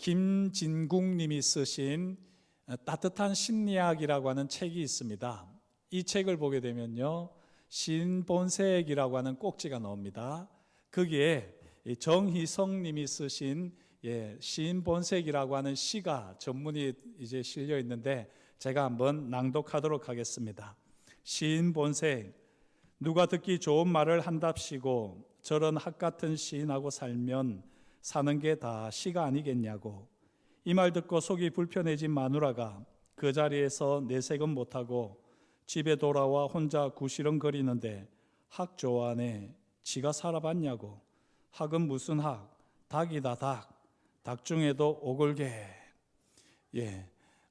김진국 님이 쓰신 따뜻한 심리학이라고 하는 책이 있습니다. 이 책을 보게 되면요, 시인 본색이라고 하는 꼭지가 나옵니다. 거기에 정희성 님이 쓰신 시인 본색이라고 하는 시가 전문이 이제 실려 있는데 제가 한번 낭독하도록 하겠습니다. 시인 본색. 누가 듣기 좋은 말을 한답시고 저런 학 같은 시인하고 살면 사는 게 다 시가 아니겠냐고. 이 말 듣고 속이 불편해진 마누라가 그 자리에서 내색은 못하고 집에 돌아와 혼자 구시렁거리는데 학 좋아하네. 지가 살아봤냐고. 학은 무슨 학? 닭이다 닭. 닭 중에도 오골개.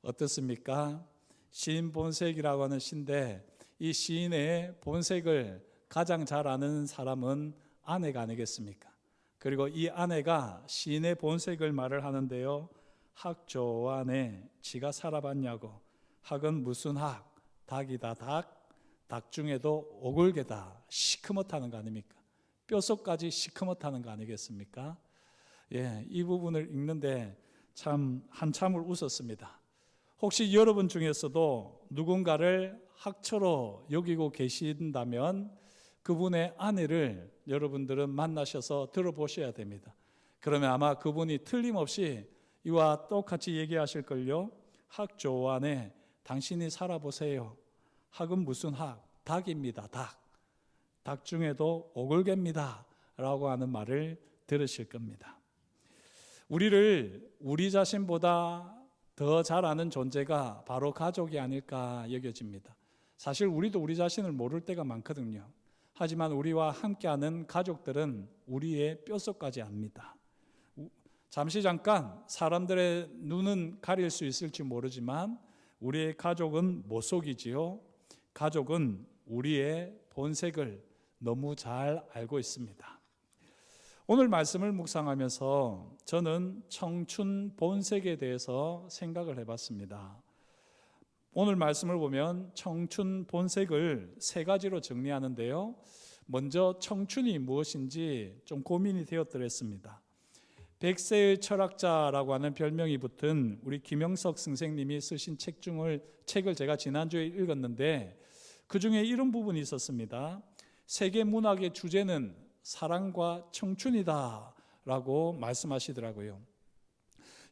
어떻습니까? 시인 본색이라고 하는 시인데 이 시인의 본색을 가장 잘 아는 사람은 아내가 아니겠습니까? 그리고 이 아내가 시인의 본색을 말을 하는데요, 학 좋아하네. 지가 살아봤냐고. 학은 무슨 학? 닭이다 닭. 닭 중에도 오골개다. 시커멓다는 거 아닙니까? 뼛속까지 시커멓다는 거 아니겠습니까? 이 부분을 읽는데 참 한참을 웃었습니다. 혹시 여러분 중에서도 누군가를 학처로 여기고 계신다면 그분의 아내를 여러분들은 만나셔서 들어보셔야 됩니다. 그러면 아마 그분이 틀림없이 이와 똑같이 얘기하실걸요. 학 좋아하네. 당신이 살아보세요. 학은 무슨 학? 닭입니다. 닭. 닭 중에도 오골개입니다. 라고 하는 말을 들으실 겁니다. 우리를 우리 자신보다 더 잘 아는 존재가 바로 가족이 아닐까 여겨집니다. 사실 우리도 우리 자신을 모를 때가 많거든요. 하지만 우리와 함께하는 가족들은 우리의 뼛속까지 압니다. 잠깐 사람들의 눈은 가릴 수 있을지 모르지만 우리의 가족은 못 속이지요. 가족은 우리의 본색을 너무 잘 알고 있습니다. 오늘 말씀을 묵상하면서 저는 청춘 본색에 대해서 생각을 해봤습니다. 오늘 말씀을 보면 청춘 본색을 세 가지로 정리하는데요. 먼저 청춘이 무엇인지 좀 고민이 되었더랬습니다. 100세의 철학자라고 하는 별명이 붙은 우리 김영석 선생님이 쓰신 책을 제가 지난주에 읽었는데 그 중에 이런 부분이 있었습니다. 세계 문학의 주제는 사랑과 청춘이다 라고 말씀하시더라고요.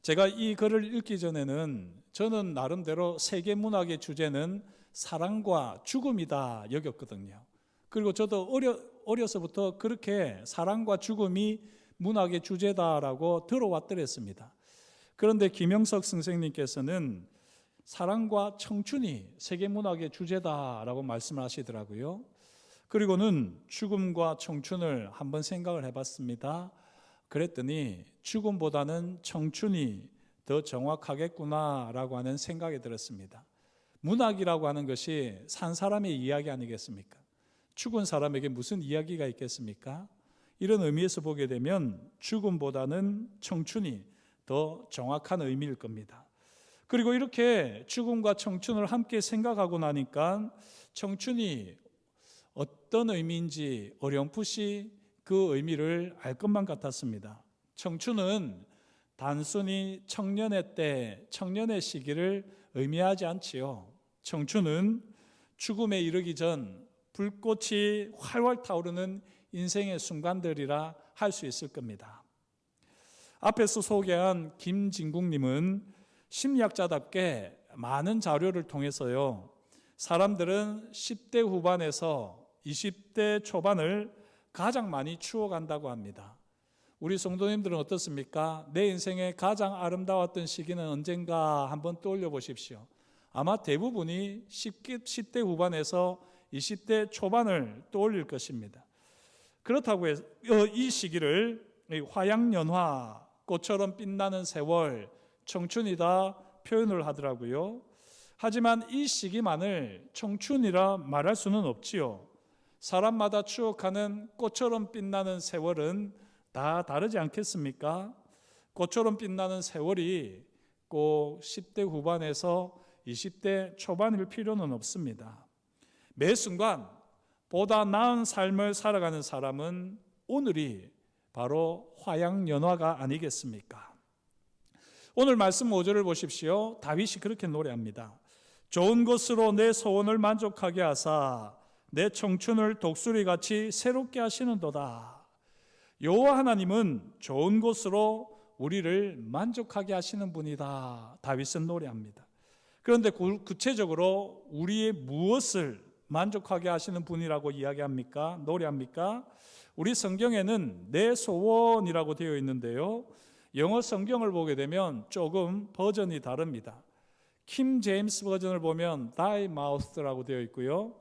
제가 이 글을 읽기 전에는 저는 나름대로 세계 문학의 주제는 사랑과 죽음이다 여겼거든요. 그리고 저도 어려서부터 그렇게 사랑과 죽음이 문학의 주제다라고 들어왔더랬습니다. 그런데 김영석 선생님께서는 사랑과 청춘이 세계 문학의 주제다라고 말씀을 하시더라고요. 그리고는 죽음과 청춘을 한번 생각을 해봤습니다. 그랬더니 죽음보다는 청춘이 더 정확하겠구나라고 하는 생각이 들었습니다. 문학이라고 하는 것이 산 사람의 이야기 아니겠습니까? 죽은 사람에게 무슨 이야기가 있겠습니까? 이런 의미에서 보게 되면 죽음보다는 청춘이 더 정확한 의미일 겁니다. 그리고 이렇게 죽음과 청춘을 함께 생각하고 나니까 청춘이 어떤 의미인지 어렴풋이 그 의미를 알 것만 같았습니다. 청춘은 단순히 청년의 때, 청년의 시기를 의미하지 않지요. 청춘은 죽음에 이르기 전 불꽃이 활활 타오르는 인생의 순간들이라 할 수 있을 겁니다. 앞에서 소개한 김진국님은 심리학자답게 많은 자료를 통해서요, 사람들은 10대 후반에서 20대 초반을 가장 많이 추억한다고 합니다. 우리 성도님들은 어떻습니까? 내 인생에 가장 아름다웠던 시기는 언젠가 한번 떠올려 보십시오. 아마 대부분이 10대 후반에서 20대 초반을 떠올릴 것입니다. 그렇다고 해서 이 시기를 화양연화, 꽃처럼 빛나는 세월, 청춘이다 표현을 하더라고요. 하지만 이 시기만을 청춘이라 말할 수는 없지요. 사람마다 추억하는 꽃처럼 빛나는 세월은 다 다르지 않겠습니까? 꽃처럼 빛나는 세월이 꼭 10대 후반에서 20대 초반일 필요는 없습니다. 매 순간 보다 나은 삶을 살아가는 사람은 오늘이 바로 화양연화가 아니겠습니까? 오늘 말씀 5절을 보십시오. 다윗이 그렇게 노래합니다. 좋은 것으로 내 소원을 만족하게 하사 내 청춘을 독수리같이 새롭게 하시는도다. 여호와 하나님은 좋은 것으로 우리를 만족하게 하시는 분이다. 다윗은 노래합니다. 그런데 구체적으로 우리의 무엇을 만족하게 하시는 분이라고 이야기합니까? 노래합니까? 우리 성경에는 내 소원이라고 되어 있는데요, 영어 성경을 보게 되면 조금 버전이 다릅니다. 킴 제임스 버전을 보면 Thy mouth라고 되어 있고요,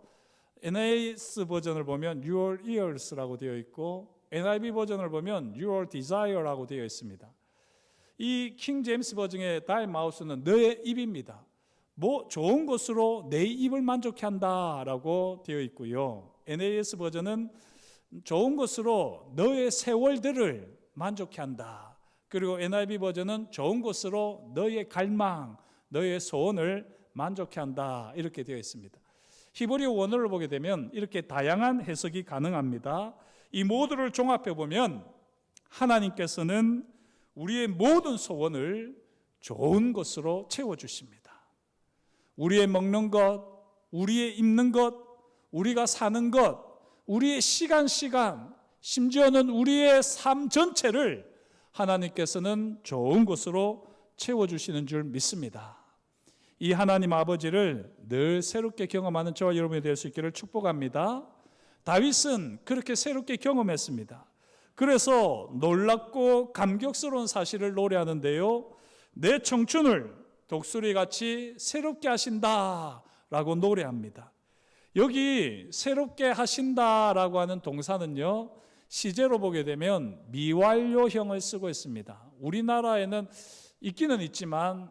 NAS 버전을 보면 Your ears라고 되어 있고, NIV 버전을 보면 Your desire라고 되어 있습니다. 이 킹 제임스 버전의 Thy mouth는 너의 입입니다. 좋은 것으로 내 입을 만족해 한다라고 되어 있고요, NAS 버전은 좋은 것으로 너의 세월들을 만족해 한다. 그리고 NIV 버전은 좋은 것으로 너의 갈망, 너의 소원을 만족해 한다, 이렇게 되어 있습니다. 히브리어 원어를 보게 되면 이렇게 다양한 해석이 가능합니다. 이 모두를 종합해 보면 하나님께서는 우리의 모든 소원을 좋은 것으로 채워주십니다. 우리의 먹는 것, 우리의 입는 것, 우리가 사는 것, 우리의 시간, 심지어는 우리의 삶 전체를 하나님께서는 좋은 것으로 채워주시는 줄 믿습니다. 이 하나님 아버지를 늘 새롭게 경험하는 저와 여러분이 될 수 있기를 축복합니다. 다윗은 그렇게 새롭게 경험했습니다. 그래서 놀랍고 감격스러운 사실을 노래하는데요, 내 청춘을 독수리같이 새롭게 하신다라고 노래합니다. 여기 새롭게 하신다라고 하는 동사는요, 시제로 보게 되면 미완료형을 쓰고 있습니다. 우리나라에는 있기는 있지만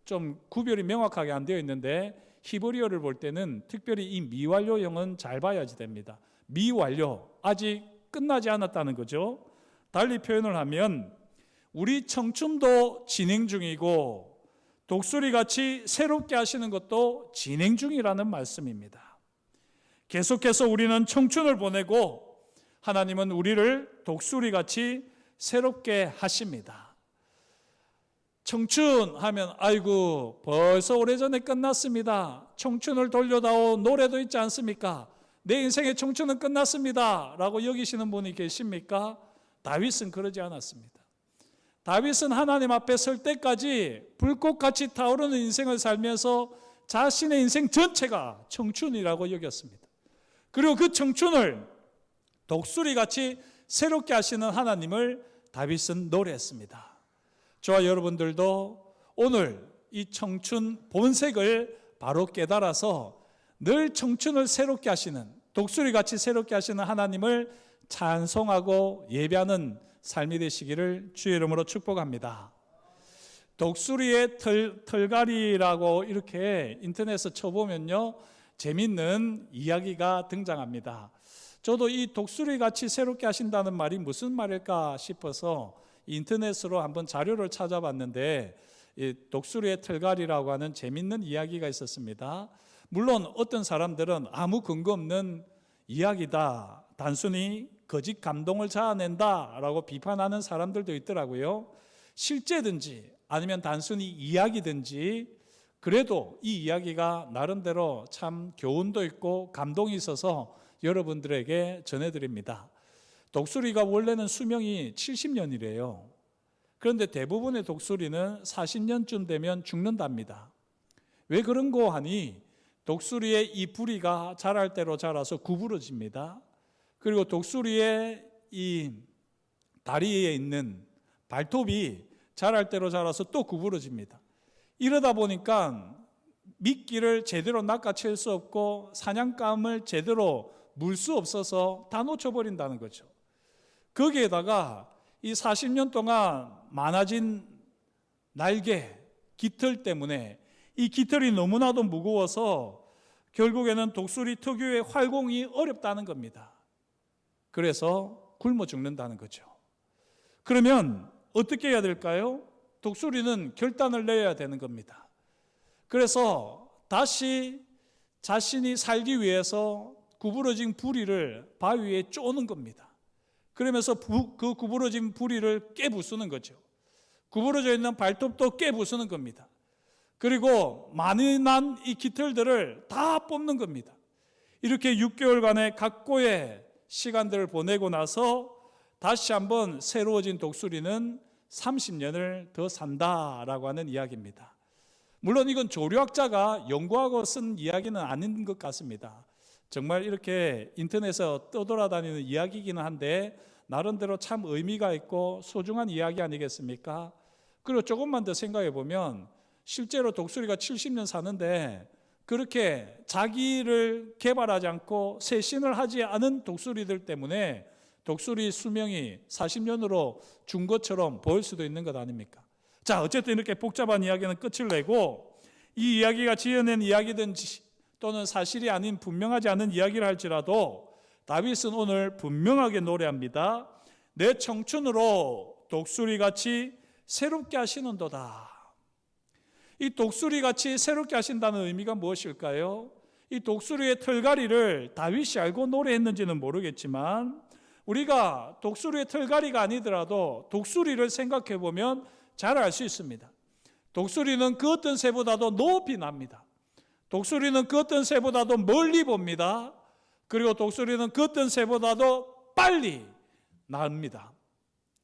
좀 구별이 명확하게 안 되어 있는데, 히브리어를 볼 때는 특별히 이 미완료형은 잘 봐야지 됩니다. 미완료, 아직 끝나지 않았다는 거죠. 달리 표현을 하면 우리 청춘도 진행 중이고 독수리같이 새롭게 하시는 것도 진행 중이라는 말씀입니다. 계속해서 우리는 청춘을 보내고 하나님은 우리를 독수리같이 새롭게 하십니다. 청춘 하면 아이고 벌써 오래전에 끝났습니다. 청춘을 돌려다오 노래도 있지 않습니까? 내 인생의 청춘은 끝났습니다 라고 여기시는 분이 계십니까? 다윗은 그러지 않았습니다. 다윗은 하나님 앞에 설 때까지 불꽃같이 타오르는 인생을 살면서 자신의 인생 전체가 청춘이라고 여겼습니다. 그리고 그 청춘을 독수리같이 새롭게 하시는 하나님을 다윗은 노래했습니다. 저와 여러분들도 오늘 이 청춘 본색을 바로 깨달아서 늘 청춘을 새롭게 하시는, 독수리같이 새롭게 하시는 하나님을 찬송하고 예배하는 삶이 되시기를 주의 이름으로 축복합니다. 독수리의 털갈이라고 이렇게 인터넷에서 쳐보면요, 재밌는 이야기가 등장합니다. 저도 이 독수리같이 새롭게 하신다는 말이 무슨 말일까 싶어서 인터넷으로 한번 자료를 찾아봤는데, 이 독수리의 털갈이라고 하는 재밌는 이야기가 있었습니다. 물론 어떤 사람들은 아무 근거 없는 이야기다, 단순히 거짓 감동을 자아낸다라고 비판하는 사람들도 있더라고요. 실제든지 아니면 단순히 이야기든지 그래도 이 이야기가 나름대로 참 교훈도 있고 감동이 있어서 여러분들에게 전해드립니다. 독수리가 원래는 수명이 70년이래요. 그런데 대부분의 독수리는 40년쯤 되면 죽는답니다. 왜 그런고 하니 독수리의 이 부리가 자랄 대로 자라서 구부러집니다. 그리고 독수리의 이 다리에 있는 발톱이 자랄 대로 자라서 또 구부러집니다. 이러다 보니까 미끼를 제대로 낚아챌 수 없고 사냥감을 제대로 물 수 없어서 다 놓쳐버린다는 거죠. 거기에다가 이 40년 동안 많아진 날개, 깃털 때문에 이 깃털이 너무나도 무거워서 결국에는 독수리 특유의 활공이 어렵다는 겁니다. 그래서 굶어 죽는다는 거죠. 그러면 어떻게 해야 될까요? 독수리는 결단을 내야 되는 겁니다. 그래서 다시 자신이 살기 위해서 구부러진 부리를 바위에 쪼는 겁니다. 그러면서 그 구부러진 부리를 깨부수는 거죠. 구부러져 있는 발톱도 깨부수는 겁니다. 그리고 많이 난 이 깃털들을 다 뽑는 겁니다. 이렇게 6개월간의 각고의 시간들을 보내고 나서 다시 한번 새로워진 독수리는 30년을 더 산다라고 하는 이야기입니다. 물론 이건 조류학자가 연구하고 쓴 이야기는 아닌 것 같습니다. 정말 이렇게 인터넷에서 떠돌아다니는 이야기이기는 한데 나름대로 참 의미가 있고 소중한 이야기 아니겠습니까? 그리고 조금만 더 생각해 보면 실제로 독수리가 70년 사는데 그렇게 자기를 개발하지 않고 새신을 하지 않은 독수리들 때문에 독수리 수명이 40년으로 준 것처럼 보일 수도 있는 것 아닙니까? 자, 어쨌든 이렇게 복잡한 이야기는 끝을 내고 이 이야기가 지어낸 이야기든지 또는 사실이 아닌 분명하지 않은 이야기를 할지라도 다윗은 오늘 분명하게 노래합니다. 내 청춘으로 독수리같이 새롭게 하시는도다. 이 독수리같이 새롭게 하신다는 의미가 무엇일까요? 이 독수리의 털갈이를 다윗이 알고 노래했는지는 모르겠지만 우리가 독수리의 털갈이가 아니더라도 독수리를 생각해 보면 잘 알 수 있습니다. 독수리는 그 어떤 새보다도 높이 납니다. 독수리는 그 어떤 새보다도 멀리 봅니다. 그리고 독수리는 그 어떤 새보다도 빨리 납니다.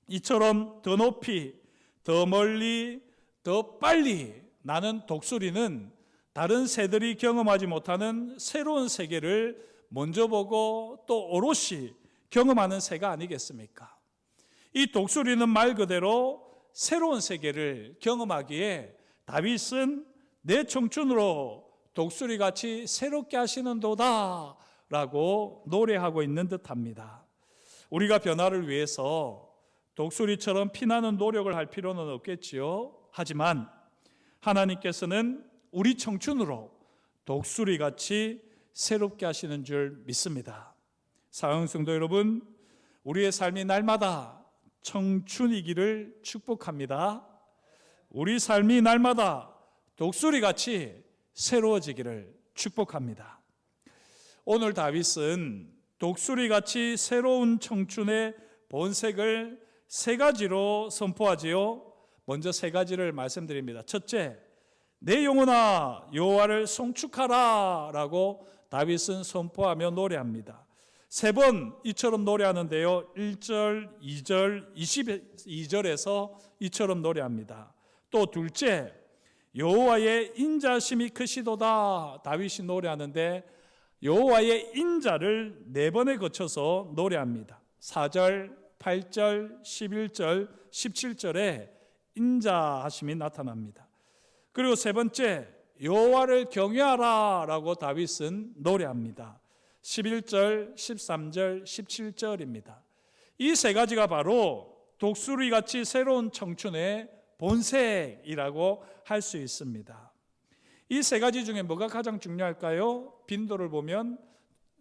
이처럼 더 높이, 더 멀리, 더 빨리 나는 독수리는 다른 새들이 경험하지 못하는 새로운 세계를 먼저 보고 또 오롯이 경험하는 새가 아니겠습니까? 이 독수리는 말 그대로 새로운 세계를 경험하기에 다윗은 내 청춘으로 독수리같이 새롭게 하시는도다 라고 노래하고 있는 듯합니다. 우리가 변화를 위해서 독수리처럼 피나는 노력을 할 필요는 없겠지요. 하지만 하나님께서는 우리 청춘으로 독수리같이 새롭게 하시는 줄 믿습니다. 사랑하는 성도 여러분, 우리의 삶이 날마다 청춘이기를 축복합니다. 우리 삶이 날마다 독수리같이 새로워지기를 축복합니다. 오늘 다윗은 독수리같이 새로운 청춘의 본색을 세 가지로 선포하지요. 먼저 세 가지를 말씀드립니다. 첫째, 내 영혼아 여호와를 송축하라 라고 다윗은 선포하며 노래합니다. 세 번 이처럼 노래하는데요. 1절, 2절, 22절에서 이처럼 노래합니다. 또 둘째, 여호와의 인자심이 크시도다 다윗이 노래하는데 여호와의 인자를 네 번에 거쳐서 노래합니다. 4절, 8절, 11절, 17절에 인자하심이 나타납니다. 그리고 세 번째, 여호와를 경외하라 라고 다윗은 노래합니다. 11절, 13절, 17절입니다. 이 세 가지가 바로 독수리같이 새로운 청춘의 본색이라고 할 수 있습니다. 이 세 가지 중에 뭐가 가장 중요할까요? 빈도를 보면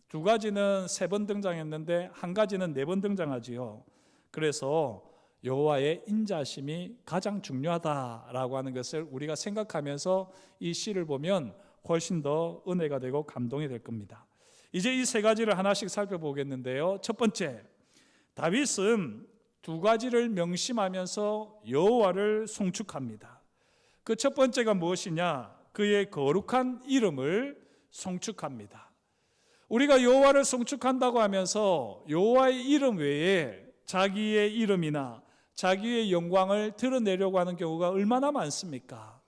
두 가지는 세 번 등장했는데 한 가지는 네 번 등장하지요. 그래서 여호와의 인자심이 가장 중요하다라고 하는 것을 우리가 생각하면서 이 시를 보면 훨씬 더 은혜가 되고 감동이 될 겁니다. 이제 이 세 가지를 하나씩 살펴보겠는데요. 첫 번째, 다윗은 두 가지를 명심하면서 여호와를 송축합니다. 그 첫 번째가 무엇이냐? 그의 거룩한 이름을 송축합니다. 우리가 여호와를 송축한다고 하면서 여호와의 이름 외에 자기의 이름이나 자기의 영광을 드러내려고 하는 경우가 얼마나 많습니까?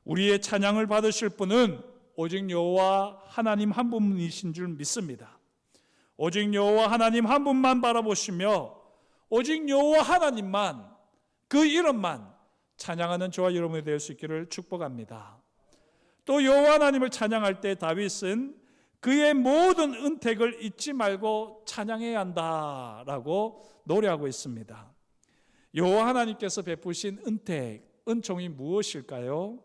우리의 찬양을 받으실 분은 오직 여호와 하나님 한 분이신 줄 믿습니다. 오직 여호와 하나님 한 분만 바라보시며 오직 여호와 하나님만, 그 이름만 찬양하는 저와 여러분이 될 수 있기를 축복합니다. 또 여호와 하나님을 찬양할 때 다윗은 그의 모든 은택을 잊지 말고 찬양해야 한다라고 노래하고 있습니다. 여호와 하나님께서 베푸신 은택, 은총이 무엇일까요?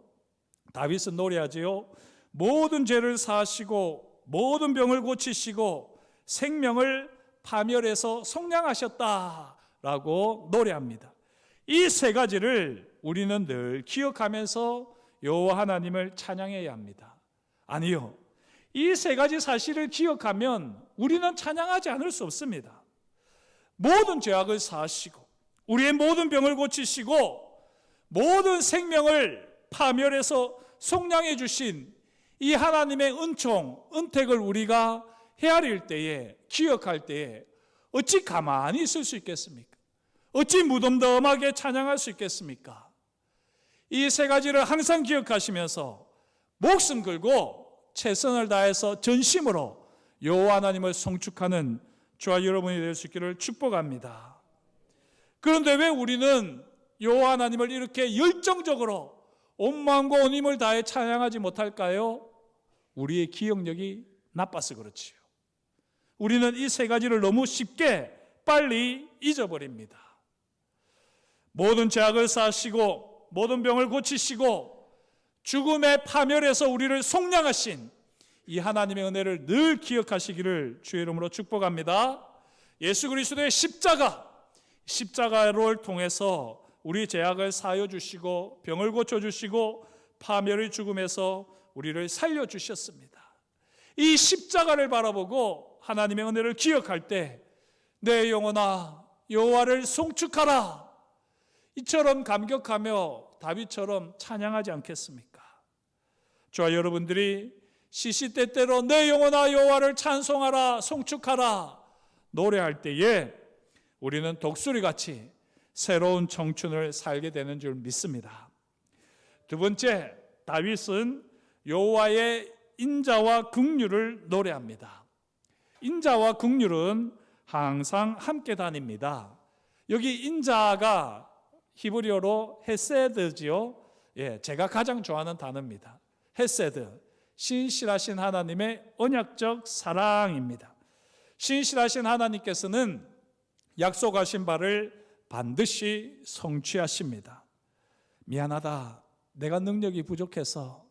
다윗은 노래하지요. 모든 죄를 사하시고 모든 병을 고치시고 생명을 파멸해서 속량하셨다라고 노래합니다. 이 세 가지를 우리는 늘 기억하면서 여호와 하나님을 찬양해야 합니다. 아니요, 이 세 가지 사실을 기억하면 우리는 찬양하지 않을 수 없습니다. 모든 죄악을 사하시고 우리의 모든 병을 고치시고 모든 생명을 파멸해서 속량해 주신 이 하나님의 은총, 은택을 우리가 헤아릴 때에, 기억할 때에 어찌 가만히 있을 수 있겠습니까? 어찌 무덤덤하게 찬양할 수 있겠습니까? 이 세 가지를 항상 기억하시면서 목숨 걸고 최선을 다해서 전심으로 여호와 하나님을 송축하는 저와 여러분이 될 수 있기를 축복합니다. 그런데 왜 우리는 여호와 하나님을 이렇게 열정적으로 온 마음과 온 힘을 다해 찬양하지 못할까요? 우리의 기억력이 나빠서 그렇지요. 우리는 이 세 가지를 너무 쉽게 빨리 잊어버립니다. 모든 죄악을 사하시고 모든 병을 고치시고 죽음의 파멸에서 우리를 속량하신 이 하나님의 은혜를 늘 기억하시기를 주의 이름으로 축복합니다. 예수 그리스도의 십자가를 통해서 우리 죄악을 사하여 주시고 병을 고쳐주시고 파멸의 죽음에서 우리를 살려주셨습니다. 이 십자가를 바라보고 하나님의 은혜를 기억할 때 내 영혼아 여호와를 송축하라, 이처럼 감격하며 다윗처럼 찬양하지 않겠습니까? 저와 여러분들이 시시때때로 내 영혼아 여호와를 찬송하라, 송축하라 노래할 때에 우리는 독수리같이 새로운 청춘을 살게 되는 줄 믿습니다. 두 번째, 다윗은 여호와의 인자와 긍휼을 노래합니다. 인자와 긍휼은 항상 함께 다닙니다. 여기 인자가 히브리어로 헤세드지요. 제가 가장 좋아하는 단어입니다. 헤세드, 신실하신 하나님의 언약적 사랑입니다. 신실하신 하나님께서는 약속하신 바를 반드시 성취하십니다. 미안하다, 내가 능력이 부족해서,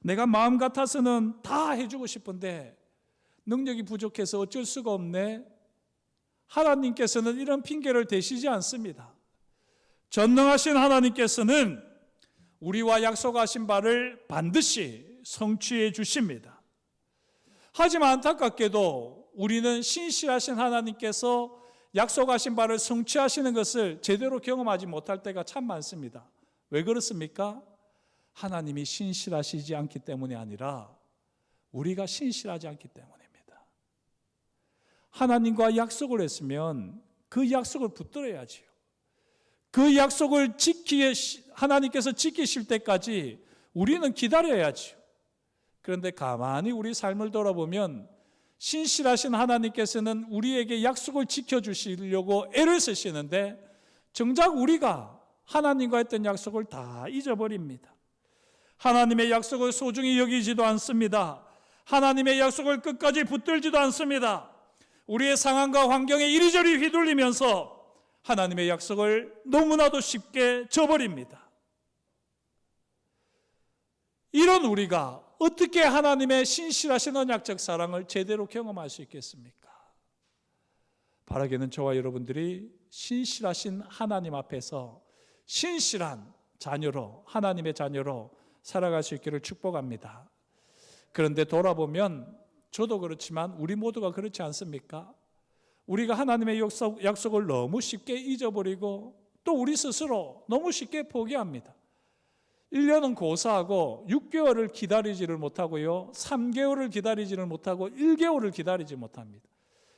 내가 마음 같아서는 다 해주고 싶은데 능력이 부족해서 어쩔 수가 없네. 하나님께서는 이런 핑계를 대시지 않습니다. 전능하신 하나님께서는 우리와 약속하신 바를 반드시 성취해 주십니다. 하지만 안타깝게도 우리는 신실하신 하나님께서 약속하신 바를 성취하시는 것을 제대로 경험하지 못할 때가 참 많습니다. 왜 그렇습니까? 하나님이 신실하시지 않기 때문이 아니라 우리가 신실하지 않기 때문입니다. 하나님과 약속을 했으면 그 약속을 붙들어야지요. 그 약속을 하나님께서 지키실 때까지 우리는 기다려야지요. 그런데 가만히 우리 삶을 돌아보면 신실하신 하나님께서는 우리에게 약속을 지켜주시려고 애를 쓰시는데 정작 우리가 하나님과 했던 약속을 다 잊어버립니다. 하나님의 약속을 소중히 여기지도 않습니다. 하나님의 약속을 끝까지 붙들지도 않습니다. 우리의 상황과 환경에 이리저리 휘둘리면서 하나님의 약속을 너무나도 쉽게 저버립니다. 이런 우리가 어떻게 하나님의 신실하신 언약적 사랑을 제대로 경험할 수 있겠습니까? 바라기는 저와 여러분들이 신실하신 하나님 앞에서 신실한 자녀로, 하나님의 자녀로 살아갈 수 있기를 축복합니다. 그런데 돌아보면 저도 그렇지만 우리 모두가 그렇지 않습니까? 우리가 하나님의 약속을 너무 쉽게 잊어버리고 또 우리 스스로 너무 쉽게 포기합니다. 1년은 고사하고 6개월을 기다리지를 못하고요, 3개월을 기다리지를 못하고 1개월을 기다리지 못합니다.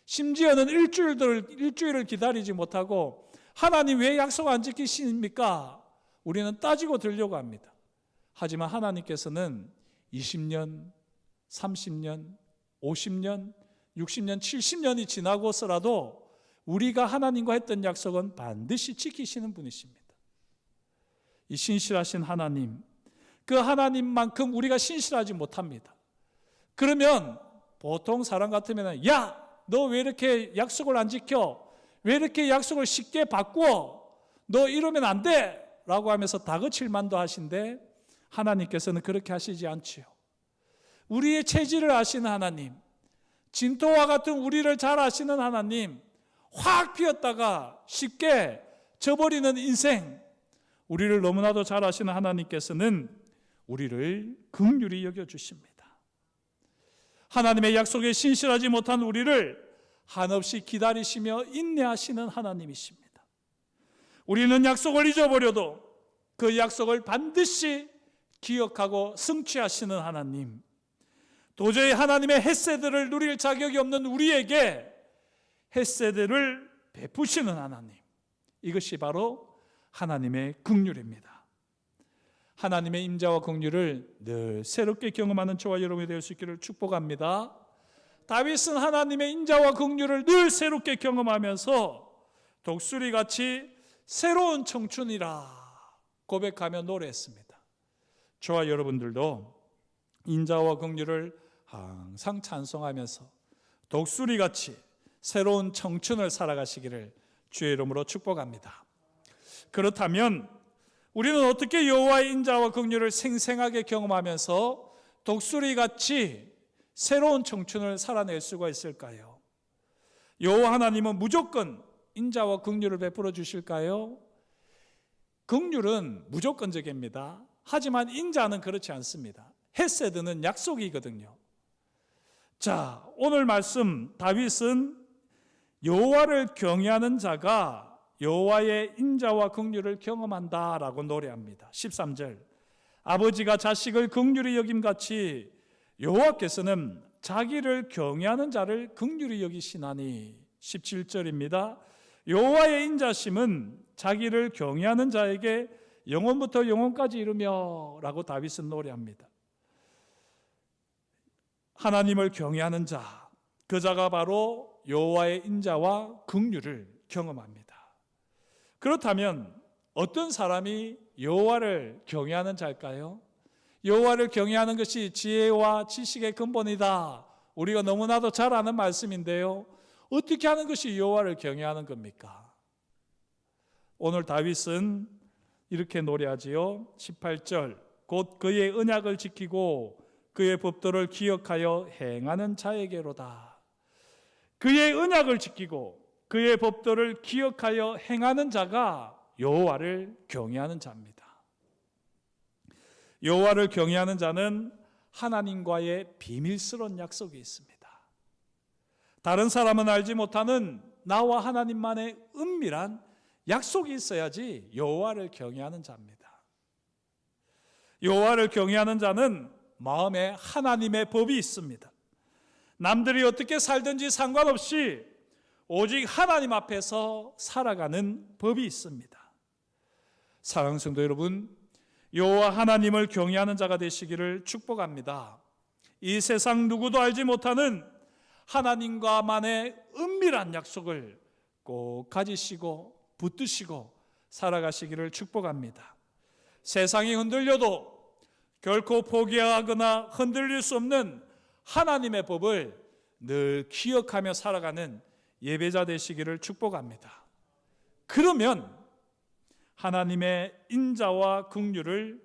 심지어는 일주일을 기다리지 못하고 하나님 왜 약속 안 지키십니까? 우리는 따지고 들려고 합니다. 하지만 하나님께서는 20년, 30년, 50년, 60년, 70년이 지나고서라도 우리가 하나님과 했던 약속은 반드시 지키시는 분이십니다. 이 신실하신 하나님, 그 하나님만큼 우리가 신실하지 못합니다. 그러면 보통 사람 같으면 야, 너 왜 이렇게 약속을 안 지켜? 왜 이렇게 약속을 쉽게 바꾸어? 너 이러면 안 돼! 라고 하면서 다그칠 만도 하신데 하나님께서는 그렇게 하시지 않지요. 우리의 체질을 아시는 하나님, 진토와 같은 우리를 잘 아시는 하나님, 확 피었다가 쉽게 져버리는 인생, 우리를 너무나도 잘 아시는 하나님께서는 우리를 긍휼히 여겨주십니다. 하나님의 약속에 신실하지 못한 우리를 한없이 기다리시며 인내하시는 하나님이십니다. 우리는 약속을 잊어버려도 그 약속을 반드시 기억하고 성취하시는 하나님, 도저히 하나님의 헤세드를 누릴 자격이 없는 우리에게 헤세드를 베푸시는 하나님, 이것이 바로 하나님의 긍휼입니다. 하나님의 임재와 긍휼을 늘 새롭게 경험하는 저와 여러분이 될 수 있기를 축복합니다. 다윗은 하나님의 임재와 긍휼을 늘 새롭게 경험하면서 독수리같이 새로운 청춘이라 고백하며 노래했습니다. 저와 여러분들도 인자와 긍휼을 항상 찬송하면서 독수리같이 새로운 청춘을 살아가시기를 주의 이름으로 축복합니다. 그렇다면 우리는 어떻게 여호와의 인자와 긍휼을 생생하게 경험하면서 독수리같이 새로운 청춘을 살아낼 수가 있을까요? 여호와 하나님은 무조건 인자와 긍휼을 베풀어 주실까요? 긍휼은 무조건적입니다. 하지만 인자는 그렇지 않습니다. 헤세드는 약속이거든요. 자, 오늘 말씀 다윗은 여호와를 경외하는 자가 여호와의 인자와 긍휼을 경험한다라고 노래합니다. 13절, 아버지가 자식을 긍휼히 여김같이 여호와께서는 자기를 경외하는 자를 긍휼히 여기시나니. 17절입니다. 여호와의 인자심은 자기를 경외하는 자에게 영원부터 영원까지 이르며 라고 다윗은 노래합니다. 하나님을 경외하는 자, 그 자가 바로 여호와의 인자와 긍휼을 경험합니다. 그렇다면 어떤 사람이 여호와를 경외하는 자일까요? 여호와를 경외하는 것이 지혜와 지식의 근본이다. 우리가 너무나도 잘 아는 말씀인데요. 어떻게 하는 것이 여호와를 경외하는 겁니까? 오늘 다윗은 이렇게 노래하지요. 18절, 곧 그의 언약을 지키고 그의 법도를 기억하여 행하는 자에게로다. 그의 언약을 지키고 그의 법도를 기억하여 행하는 자가 여호와를 경외하는 자입니다. 여호와를 경외하는 자는 하나님과의 비밀스러운 약속이 있습니다. 다른 사람은 알지 못하는 나와 하나님만의 은밀한 약속이 있어야지 여호와를 경외하는 자입니다. 여호와를 경외하는 자는 마음에 하나님의 법이 있습니다. 남들이 어떻게 살든지 상관없이 오직 하나님 앞에서 살아가는 법이 있습니다. 사랑하는 성도 여러분, 여호와 하나님을 경외하는 자가 되시기를 축복합니다. 이 세상 누구도 알지 못하는 하나님과만의 은밀한 약속을 꼭 가지시고 붙드시고 살아가시기를 축복합니다. 세상이 흔들려도 결코 포기하거나 흔들릴 수 없는 하나님의 법을 늘 기억하며 살아가는 예배자 되시기를 축복합니다. 그러면 하나님의 인자와 긍휼을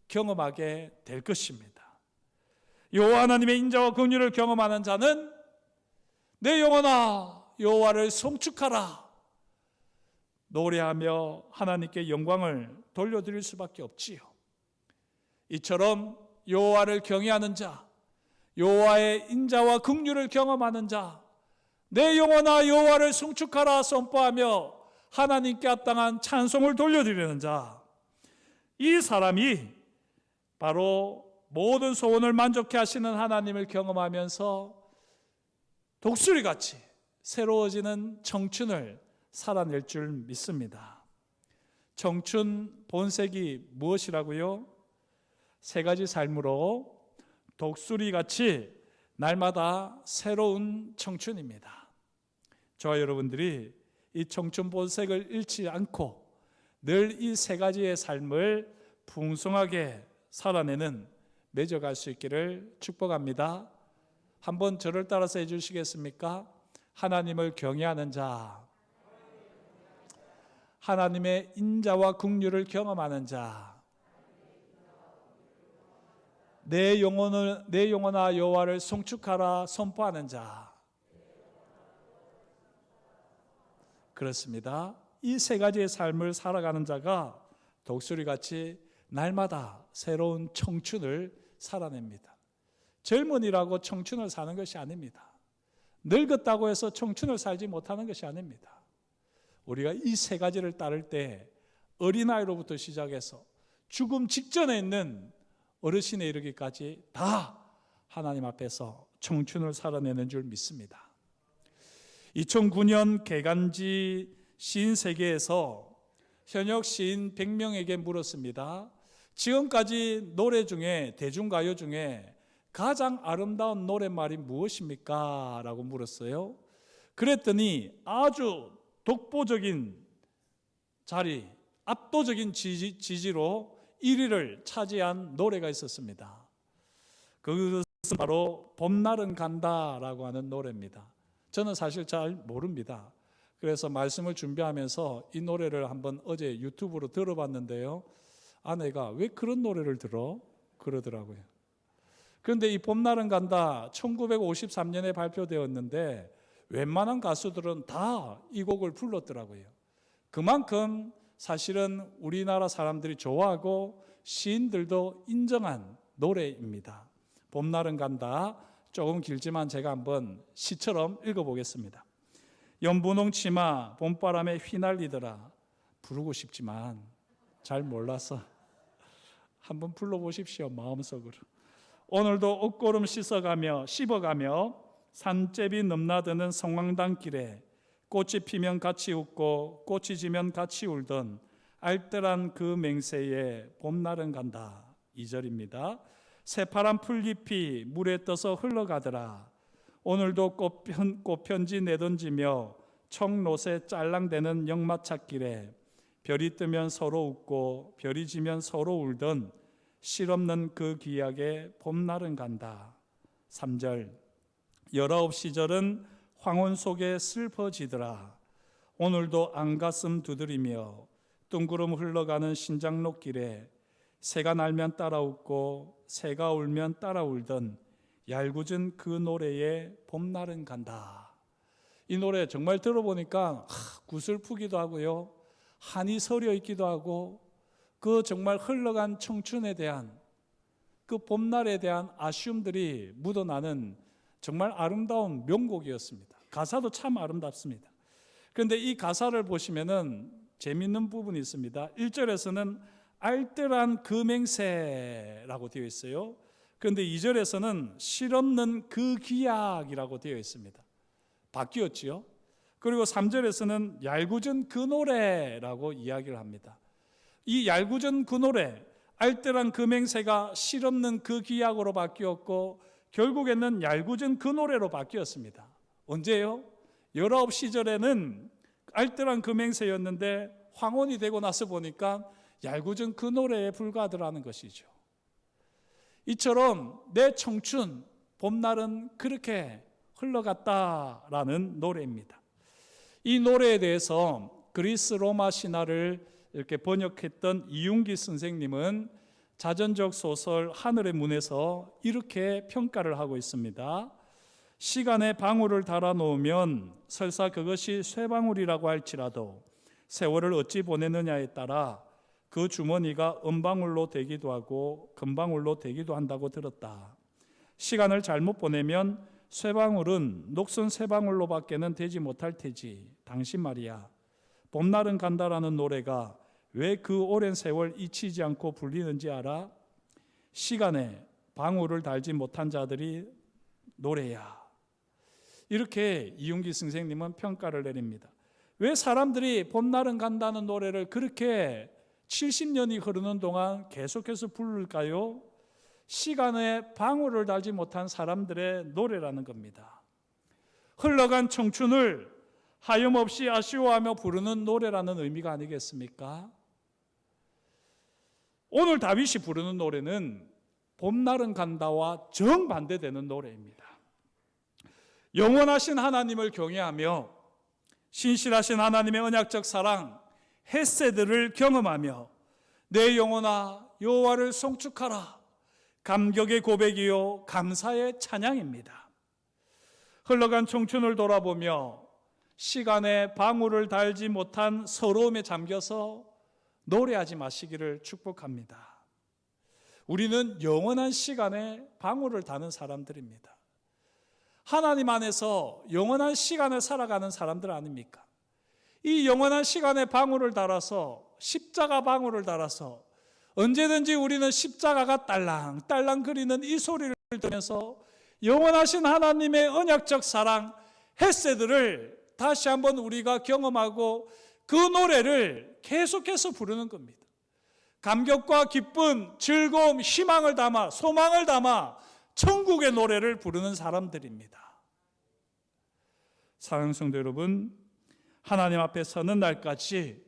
경험하게 될 것입니다. 여호와 하나님의 인자와 긍휼을 경험하는 자는 내 영혼아 여호와를 송축하라 노래하며 하나님께 영광을 돌려드릴 수밖에 없지요. 이처럼 여호와를 경외하는 자, 여호와의 인자와 긍휼을 경험하는 자, 내 영혼아 여호와를 송축하라 선포하며 하나님께 합당한 찬송을 돌려드리는 자, 이 사람이 바로 모든 소원을 만족해 하시는 하나님을 경험하면서 독수리같이 새로워지는 청춘을 살아낼 줄 믿습니다. 청춘 본색이 무엇이라고요? 세 가지 삶으로 독수리같이 날마다 새로운 청춘입니다. 저와 여러분들이 이 청춘 본색을 잃지 않고 늘 이 세 가지의 삶을 풍성하게 살아내는 맺어갈 수 있기를 축복합니다. 한번 저를 따라서 해주시겠습니까? 하나님을 경외하는 자, 하나님의 인자와 긍휼을 경험하는 자, 내 영혼아 여호와를 송축하라 선포하는 자. 그렇습니다. 이 세 가지의 삶을 살아가는 자가 독수리같이 날마다 새로운 청춘을 살아냅니다. 젊은이라고 청춘을 사는 것이 아닙니다. 늙었다고 해서 청춘을 살지 못하는 것이 아닙니다. 우리가 이 세 가지를 따를 때 어린아이로부터 시작해서 죽음 직전에 있는 어르신에 이르기까지 다 하나님 앞에서 청춘을 살아내는 줄 믿습니다. 2009년 개간지 시인 세계에서 현역 시인 100명에게 물었습니다. 지금까지 노래 중에, 대중가요 중에 가장 아름다운 노랫말이 무엇입니까? 라고 물었어요. 그랬더니 아주 독보적인 자리, 압도적인 지지로 1위를 차지한 노래가 있었습니다. 그것은 바로 봄날은 간다라고 하는 노래입니다. 저는 사실 잘 모릅니다. 그래서 말씀을 준비하면서 이 노래를 한번 어제 유튜브로 들어봤는데요. 아내가 왜 그런 노래를 들어? 그러더라고요. 그런데 이 봄날은 간다 1953년에 발표되었는데 웬만한 가수들은 다 이 곡을 불렀더라고요. 그만큼 사실은 우리나라 사람들이 좋아하고 시인들도 인정한 노래입니다. 봄날은 간다. 조금 길지만 제가 한번 시처럼 읽어보겠습니다. 연분홍 치마 봄바람에 휘날리더라. 부르고 싶지만 잘 몰라서 한번 불러보십시오. 마음속으로. 오늘도 옷고름 씹어가며 산제비 넘나드는 성황당 길에 꽃이 피면 같이 웃고 꽃이 지면 같이 울던 알뜰한 그 맹세에 봄날은 간다. 2절입니다. 새파란 풀잎이 물에 떠서 흘러가더라. 오늘도 꽃편지 내던지며 청롯에 짤랑대는 역마찻길에 별이 뜨면 서로 웃고 별이 지면 서로 울던 실없는 그 기약에 봄날은 간다. 3절 19시절은 황혼 속에 슬퍼지더라. 오늘도 안가슴 두드리며 둥구름 흘러가는 신장로길에 새가 날면 따라 웃고 새가 울면 따라 울던 얄궂은 그 노래에 봄날은 간다. 이 노래 정말 들어보니까 구슬프기도 하고요, 한이 서려 있기도 하고, 그 정말 흘러간 청춘에 대한, 그 봄날에 대한 아쉬움들이 묻어나는 정말 아름다운 명곡이었습니다. 가사도 참 아름답습니다. 그런데 이 가사를 보시면은 재미있는 부분이 있습니다. 1절에서는 알뜰한 그 맹세라고 되어 있어요. 그런데 2절에서는 실없는 그 기약이라고 되어 있습니다. 바뀌었지요. 그리고 3절에서는 얄궂은 그 노래라고 이야기를 합니다. 이 얄궂은 그 노래, 알뜰한 그 맹세가 실없는 그 기약으로 바뀌었고 결국에는 얄궂은 그 노래로 바뀌었습니다. 언제요? 19시절에는 알뜰한 그 맹세였는데 황혼이 되고 나서 보니까 얄궂은 그 노래에 불과하더라는 것이죠. 이처럼 내 청춘, 봄날은 그렇게 흘러갔다라는 노래입니다. 이 노래에 대해서 그리스 로마 신화를 이렇게 번역했던 이윤기 선생님은 자전적 소설 하늘의 문에서 이렇게 평가를 하고 있습니다. 시간에 방울을 달아 놓으면 설사 그것이 쇠방울이라고 할지라도 세월을 어찌 보내느냐에 따라 그 주머니가 은방울로 되기도 하고 금방울로 되기도 한다고 들었다. 시간을 잘못 보내면 쇠방울은 녹슨 쇠방울로 밖에는 되지 못할 테지. 당신 말이야, 봄날은 간다라는 노래가 왜 그 오랜 세월 잊히지 않고 불리는지 알아? 시간에 방울을 달지 못한 자들이 노래야. 이렇게 이윤기 선생님은 평가를 내립니다. 왜 사람들이 봄날은 간다는 노래를 그렇게 70년이 흐르는 동안 계속해서 부를까요? 시간에 방울을 달지 못한 사람들의 노래라는 겁니다. 흘러간 청춘을 하염없이 아쉬워하며 부르는 노래라는 의미가 아니겠습니까? 오늘 다윗이 부르는 노래는 봄날은 간다와 정반대되는 노래입니다. 영원하신 하나님을 경외하며 신실하신 하나님의 언약적 사랑, 헤세드를 경험하며 내 영혼아 여호와를 송축하라. 감격의 고백이요 감사의 찬양입니다. 흘러간 청춘을 돌아보며 시간에 방울을 달지 못한 서러움에 잠겨서 노래하지 마시기를 축복합니다. 우리는 영원한 시간에 방울을 다는 사람들입니다. 하나님 안에서 영원한 시간을 살아가는 사람들 아닙니까? 이 영원한 시간에 방울을 달아서, 십자가 방울을 달아서 언제든지 우리는 십자가가 딸랑딸랑 거리는 이 소리를 들으면서 영원하신 하나님의 언약적 사랑, 헤세드를 다시 한번 우리가 경험하고 그 노래를 계속해서 부르는 겁니다. 감격과 기쁨, 즐거움, 희망을 담아, 소망을 담아 천국의 노래를 부르는 사람들입니다. 사랑하는 성도 여러분, 하나님 앞에 서는 날까지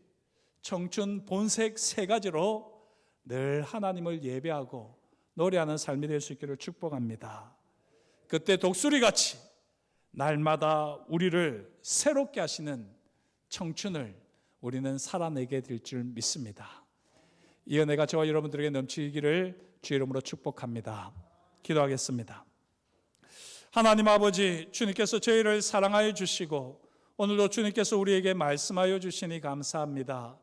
청춘 본색 세 가지로 늘 하나님을 예배하고 노래하는 삶이 될 수 있기를 축복합니다. 그때 독수리같이 날마다 우리를 새롭게 하시는 청춘을 우리는 살아내게 될 줄 믿습니다. 이 은혜가 저와 여러분들에게 넘치기를 주의 이름으로 축복합니다. 기도하겠습니다. 하나님 아버지, 주님께서 저희를 사랑하여 주시고 오늘도 주님께서 우리에게 말씀하여 주시니 감사합니다.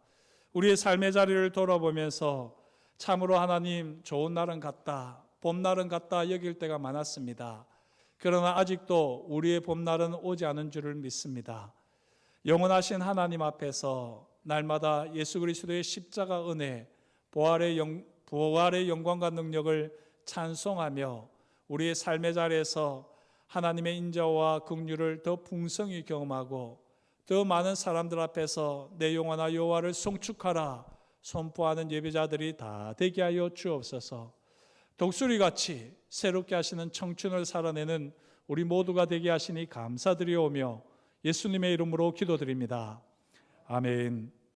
우리의 삶의 자리를 돌아보면서 참으로 하나님 좋은 날은 같다, 봄날은 같다 여길 때가 많았습니다. 그러나 아직도 우리의 봄날은 오지 않은 줄을 믿습니다. 영원하신 하나님 앞에서 날마다 예수 그리스도의 십자가 은혜, 부활의 영광과 능력을 찬송하며 우리의 삶의 자리에서 하나님의 인자와 긍휼을 더 풍성히 경험하고 더 많은 사람들 앞에서 내 영혼아 여호와를 송축하라 선포하는 예배자들이 다 되게 하여 주옵소서. 독수리같이 새롭게 하시는 청춘을 살아내는 우리 모두가 되게 하시니 감사드리오며 예수님의 이름으로 기도드립니다. 아멘.